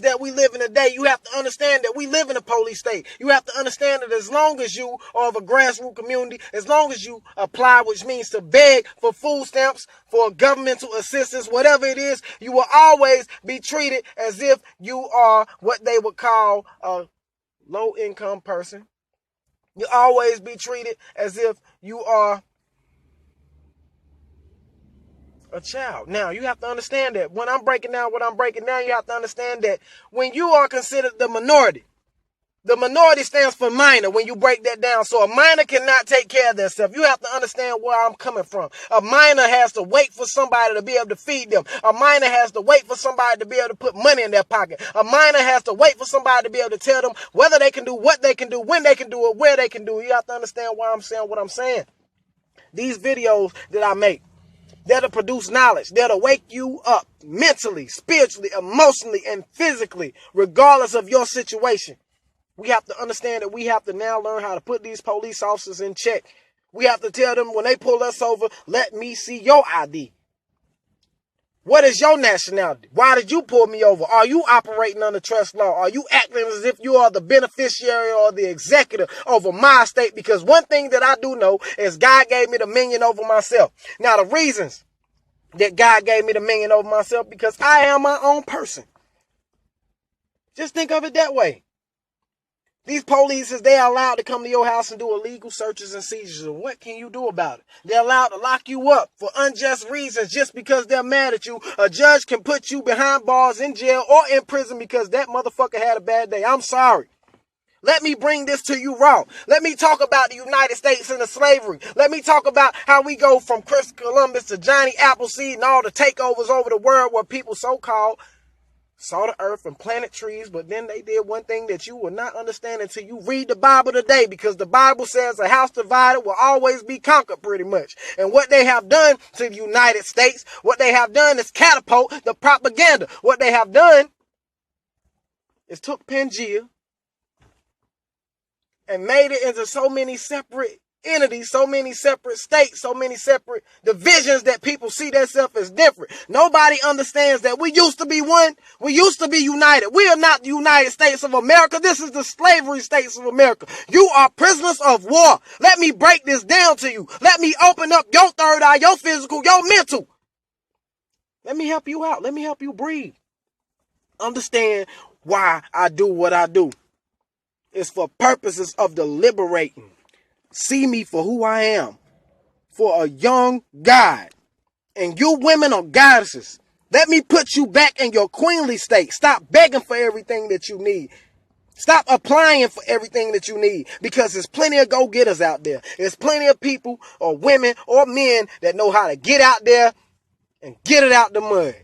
that we live in today, you have to understand that we live in a police state. You have to understand that as long as you are of a grassroots community, as long as you apply, which means to beg for food stamps, for governmental assistance, whatever it is, you will always be treated as if you are what they would call a low-income person. You'll always be treated as if you are a child. Now, you have to understand that when I'm breaking down what I'm breaking down, you have to understand that when you are considered the minority stands for minor when you break that down. So a minor cannot take care of themselves. You have to understand where I'm coming from. A minor has to wait for somebody to be able to feed them. A minor has to wait for somebody to be able to put money in their pocket. A minor has to wait for somebody to be able to tell them whether they can do, what they can do, when they can do it, where they can do it. You have to understand why I'm saying what I'm saying. These videos that I make, they're to produce knowledge. They're to wake you up mentally, spiritually, emotionally, and physically, regardless of your situation. We have to understand that we have to now learn how to put these police officers in check. We have to tell them when they pull us over, let me see your ID. What is your nationality? Why did you pull me over? Are you operating under trust law? Are you acting as if you are the beneficiary or the executive over my estate? Because one thing that I do know is God gave me dominion over myself. Now, the reasons that God gave me dominion over myself, because I am my own person. Just think of it that way. These police, they are allowed to come to your house and do illegal searches and seizures. And what can you do about it? They're allowed to lock you up for unjust reasons just because they're mad at you. A judge can put you behind bars in jail or in prison because that motherfucker had a bad day. I'm sorry. Let me bring this to you raw. Let me talk about the United States and the slavery. Let me talk about how we go from Christopher Columbus to Johnny Appleseed and all the takeovers over the world where people so-called saw the earth and planted trees, but then they did one thing that you will not understand until you read the Bible today, because the Bible says a house divided will always be conquered pretty much. And what they have done to the United States, what they have done is catapult the propaganda. What they have done is took Pangea and made it into so many separate entities, so many separate states, so many separate divisions that people see themselves as different. Nobody understands that we used to be one. We used to be united. We are not the United States of America. This is the slavery states of America. You are prisoners of war. Let me break this down to you. Let me open up your third eye, your physical, your mental. Let me help you out. Let me help you breathe. Understand why I do what I do. It's for purposes of deliberating. See me for who I am, for a young God. And you women are goddesses. Let me put you back in your queenly state. Stop begging for everything that you need. Stop applying for everything that you need, because there's plenty of go-getters out there. There's plenty of people or women or men that know how to get out there and get it out the mud.